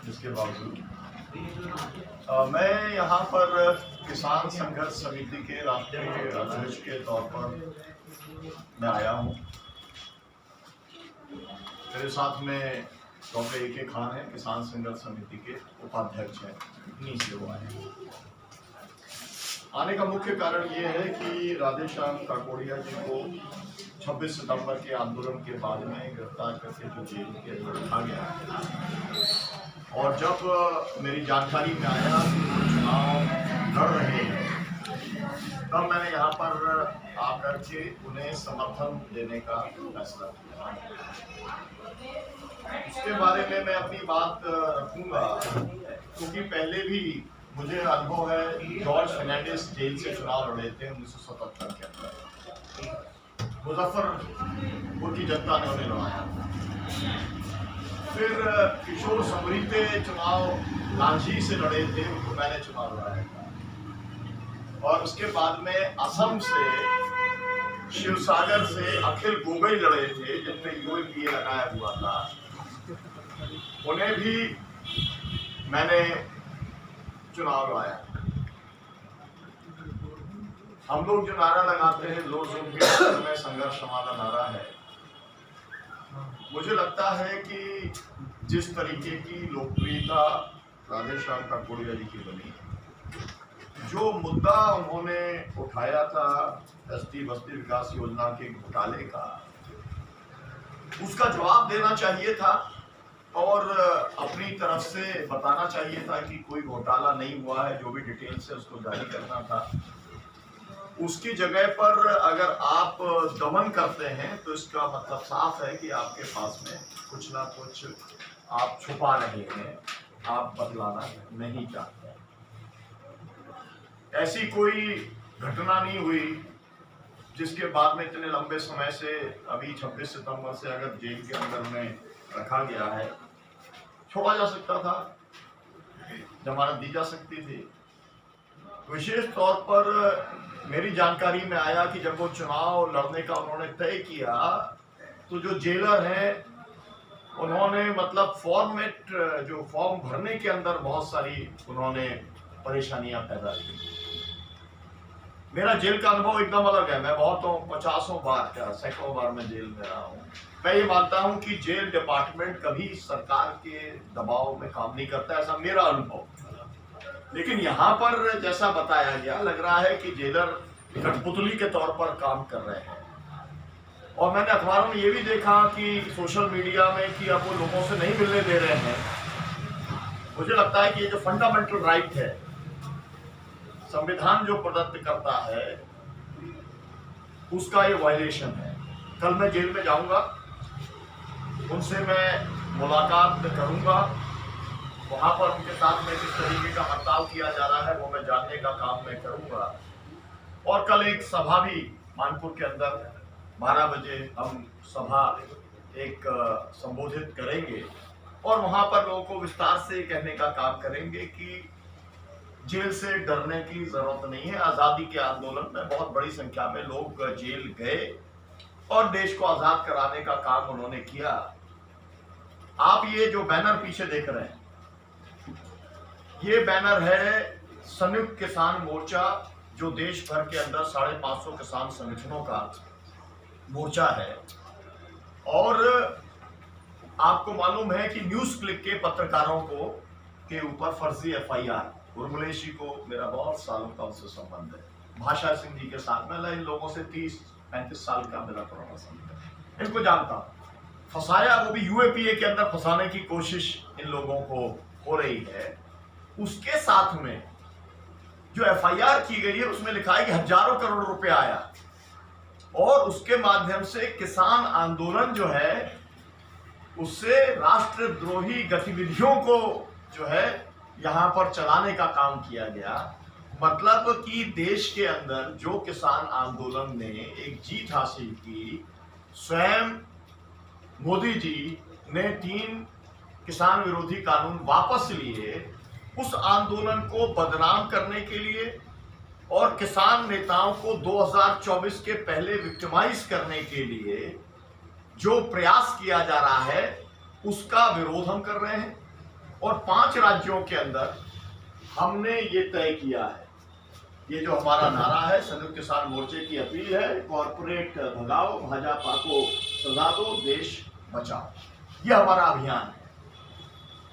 जिसके बावजूद मैं यहाँ पर किसान संघर्ष समिति के राष्ट्रीय अध्यक्ष के तौर पर मैं आया हूँ। मेरे साथ में डॉक्टर ए.के. खान है, किसान संघर्ष समिति के उपाध्यक्ष हैं, इन्हीं से वो आए हैं। आने का मुख्य कारण ये है कि राधेश्याम काकोड़िया जी को 26 सितंबर के आंदोलन के बाद में गिरफ्तार करके जो जेल के अंदर रखा गया और जब मेरी जानकारी में आया कि वो चुनाव लड़ रहे हैं, तब मैंने यहाँ पर आकर के उन्हें समर्थन देने का फैसला किया। उसके बारे में मैं अपनी बात रखूँगा क्योंकि पहले भी मुझे अनुभव है। जॉर्ज फर्नांडिस जेल से चुनाव लड़े थे 1977 के अंदर, मुजफ्फरपुर की जनता ने उन्हें लड़ाया। फिर किशोर समरीते चुनाव रांची से लड़े थे, उनको मैंने चुनाव लड़ाया था। और उसके बाद में असम से, शिवसागर से अखिल गोगोई लड़े थे, जिनमें यूएपीए लगाया हुआ था, उन्हें भी मैंने चुनाव लड़ाया। हम लोग जो नारा लगाते हैं लो जोन के में संघर्ष हमारा नारा है। मुझे लगता है कि जिस तरीके की लोकप्रियता राधेश्याम काकोड़िया जी की बनी, जो मुद्दा उन्होंने उठाया था एसटी बस्ती विकास योजना के घोटाले का, उसका जवाब देना चाहिए था और अपनी तरफ से बताना चाहिए था कि कोई घोटाला नहीं हुआ है, जो भी डिटेल्स है उसको जारी करना था। उसकी जगह पर अगर आप दमन करते हैं तो इसका मतलब साफ है कि आपके पास में कुछ ना कुछ आप छुपा रहे हैं, आप बतलाना नहीं चाहते। ऐसी कोई घटना नहीं हुई जिसके बाद में इतने लंबे समय से, अभी 26 सितंबर से अगर जेल के अंदर उन्हें रखा गया है, छोड़ा जा सकता था, जमानत दी जा सकती थी। विशेष तौर पर मेरी जानकारी में आया कि जब वो चुनाव लड़ने का उन्होंने तय किया तो जो जेलर हैं उन्होंने मतलब फॉर्मेट, जो फॉर्म भरने के अंदर बहुत सारी उन्होंने परेशानियां पैदा की। मेरा जेल का अनुभव एकदम अलग है। मैं बहुतों 50 बार, क्या सैकड़ों बार मैं जेल में रहा हूँ। मैं ये मानता हूँ कि जेल डिपार्टमेंट कभी सरकार के दबाव में काम नहीं करता, ऐसा मेरा अनुभव। लेकिन यहाँ पर जैसा बताया गया, लग रहा है कि जेलर कठपुतली के तौर पर काम कर रहे हैं। और मैंने अखबारों में ये भी देखा कि सोशल मीडिया में कि अब वो लोगों से नहीं मिलने दे रहे हैं। मुझे लगता है कि ये जो फंडामेंटल राइट है, संविधान जो प्रदत्त करता है, उसका ये वायलेशन है। कल मैं जेल में जाऊंगा, उनसे मैं मुलाकात करूंगा, वहां पर उनके साथ में किस तरीके का बर्ताव किया जा रहा है वो मैं जानने का काम मैं करूंगा। और कल एक सभा भी मानपुर के अंदर 12 बजे हम सभा एक संबोधित करेंगे और वहां पर लोगों को विस्तार से कहने का काम करेंगे कि जेल से डरने की जरूरत नहीं है। आज़ादी के आंदोलन में बहुत बड़ी संख्या में लोग जेल गए और देश को आज़ाद कराने का काम उन्होंने किया। आप ये जो बैनर पीछे देख रहे हैं, ये बैनर है संयुक्त किसान मोर्चा, जो देश भर के अंदर 550 किसान संगठनों का मोर्चा है। और आपको मालूम है कि न्यूज़ क्लिक के पत्रकारों को के ऊपर फर्जी FIR, उर्मिलेश जी को मेरा बहुत सालों का उनसे संबंध है, भाषा सिंह जी के साथ में, इन लोगों से 30-35 साल का मेरा पुराना संबंध है, इनको जानता हूं। फंसाया, वो भी UAPA के अंदर फंसाने की कोशिश इन लोगों को हो रही है। उसके साथ में जो FIR की गई है उसमें लिखा है कि हजारों करोड़ रुपए आया और उसके माध्यम से किसान आंदोलन जो है उससे राष्ट्रद्रोही गतिविधियों को जो है यहाँ पर चलाने का काम किया गया। मतलब कि देश के अंदर जो किसान आंदोलन ने एक जीत हासिल की, स्वयं मोदी जी ने 3 किसान विरोधी कानून वापस लिए, उस आंदोलन को बदनाम करने के लिए और किसान नेताओं को 2024 के पहले विक्टिमाइज करने के लिए जो प्रयास किया जा रहा है उसका विरोध हम कर रहे हैं। और 5 राज्यों के अंदर हमने ये तय किया है, ये जो हमारा नारा है, संयुक्त किसान मोर्चे की अपील है, कॉर्पोरेट भगाओ, भाजपा को सजा दो, देश बचाओ, ये हमारा अभियान है।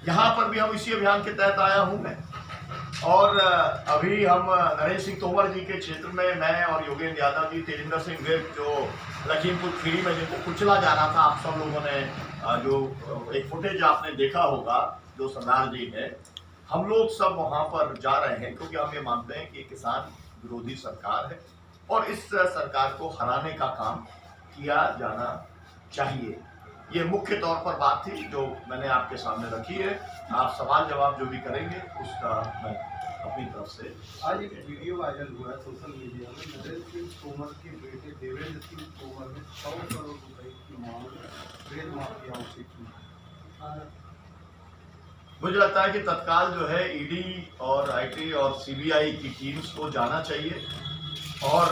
यहाँ पर भी हम इसी अभियान के तहत आया हूँ मैं, और अभी हम नरेंद्र सिंह तोमर जी के क्षेत्र में मैं और योगेंद्र यादव जी, तेजिंदर सिंह विर्क जो लखीमपुर खीरी में जिनको कुचला जा रहा था, आप सब लोगों ने जो एक फुटेज आपने देखा होगा जो सरदार जी है, हम लोग सब वहाँ पर जा रहे हैं क्योंकि हम ये मानते हैं कि किसान विरोधी सरकार है और इस सरकार को हराने का काम किया जाना चाहिए। ये मुख्य तौर पर बात थी जो मैंने आपके सामने रखी है। आप सवाल जवाब जो भी करेंगे उसका मैं अपनी तरफ से। आज एक वीडियो वायरल हुआ है सोशल मीडिया में, नरेंद्र सिंह तोमर के बेटे देवेंद्र सिंह तोमर ने 100 करोड़ रुपए की मांग ट्रेड माफियाओं से की। मुझे लगता है कि तत्काल जो है ईडी और आईटी और सीबीआई की टीम्स को जाना चाहिए और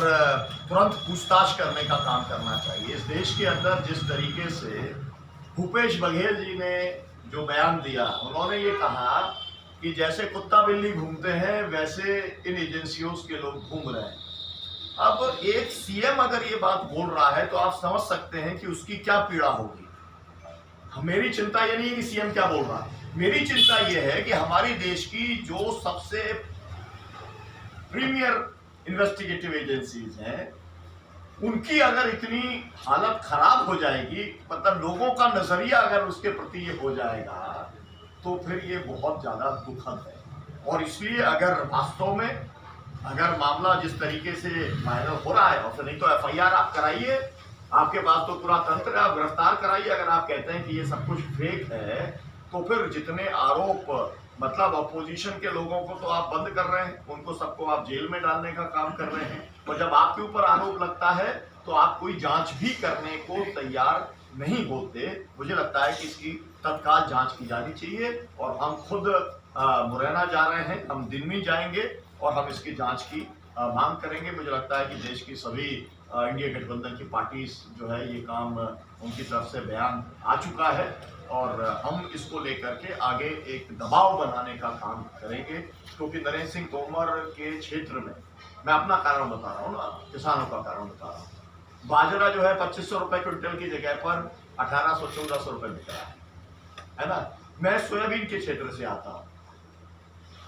तुरंत पूछताछ करने का काम करना चाहिए। इस देश के अंदर जिस तरीके से भूपेश बघेल जी ने जो बयान दिया, उन्होंने ये कहा कि जैसे कुत्ता बिल्ली घूमते हैं वैसे इन एजेंसियों के लोग घूम रहे हैं। अब एक सीएम अगर ये बात बोल रहा है तो आप समझ सकते हैं कि उसकी क्या पीड़ा होगी। मेरी चिंता ये नहीं है कि सीएम क्या बोल रहा है, मेरी चिंता ये है कि हमारी देश की जो सबसे प्रीमियर इन्वेस्टिगेटिव एजेंसीज हैं, उनकी अगर इतनी हालत खराब हो जाएगी, मतलब लोगों का नजरिया अगर उसके प्रति ये हो जाएगा, तो फिर ये बहुत ज्यादा दुखद है। और इसलिए अगर वास्तव में अगर मामला जिस तरीके से वायरल हो रहा है, और फिर नहीं तो एफआईआर आप कराइए, आपके पास तो पूरा तंत्र है, आप गिरफ्तार कराइए। अगर आप कहते हैं कि ये सब कुछ फेक है, तो फिर जितने आरोप, मतलब अपोजिशन के लोगों को तो आप बंद कर रहे हैं, उनको सबको आप जेल में डालने का काम कर रहे हैं, और जब आपके ऊपर आरोप लगता है तो आप कोई जांच भी करने को तैयार नहीं होते। मुझे लगता है कि इसकी तत्काल जांच की जानी चाहिए और हम खुद मुरैना जा रहे हैं, हम दिल्ली जाएंगे और हम इसकी जांच की मांग करेंगे। मुझे लगता है कि देश की सभी इंडिया गठबंधन की पार्टीज जो है ये काम उनकी तरफ से बयान आ चुका है और हम इसको लेकर के आगे एक दबाव बनाने का काम करेंगे, क्योंकि नरेंद्र सिंह तोमर के क्षेत्र में, मैं अपना कारण बता रहा हूँ ना, किसानों का कारण बता रहा हूँ, बाजरा जो है 2500 रुपए क्विंटल की जगह पर 1800-1400 रुपए बिक रहा है ना। मैं सोयाबीन के क्षेत्र से आता हूँ,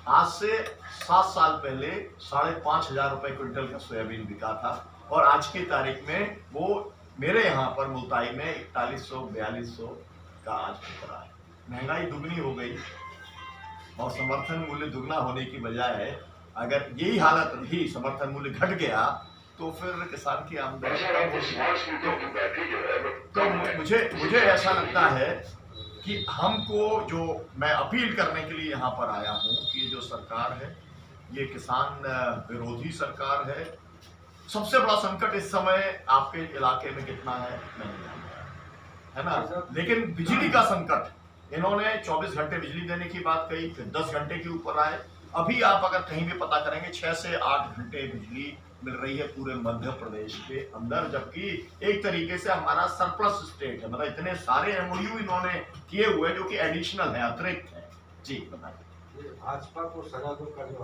आज से 7 साल पहले 5500 रुपए क्विंटल का सोयाबीन बिका था और आज की तारीख में वो मेरे यहाँ पर मुल्ताई में 4100-4200 का आज बिक रहा है। महंगाई दुगनी हो गई और समर्थन मूल्य दुगना होने की बजाय अगर यही हालत रही, समर्थन मूल्य घट गया, तो फिर किसान की आमदनी तो मुझे ऐसा लगता है कि हमको, जो मैं अपील करने के लिए यहाँ पर आया हूँ कि जो सरकार है ये किसान विरोधी सरकार है। सबसे बड़ा संकट इस समय आपके इलाके में कितना है नहीं जानता, है ना, लेकिन बिजली का संकट, इन्होंने 24 घंटे बिजली देने की बात कही, फिर 10 घंटे के ऊपर आए। अभी आप अगर कहीं भी पता करेंगे 6 से 8 घंटे बिजली मिल रही है पूरे मध्य प्रदेश के अंदर, जबकि एक तरीके से हमारा सरप्लस स्टेट है, मतलब इतने सारे एमओयू इन्होंने किए हुए जो कि एडिशनल है, अतिरिक्त है। जी बताइए। भाजपा को सजा दो करने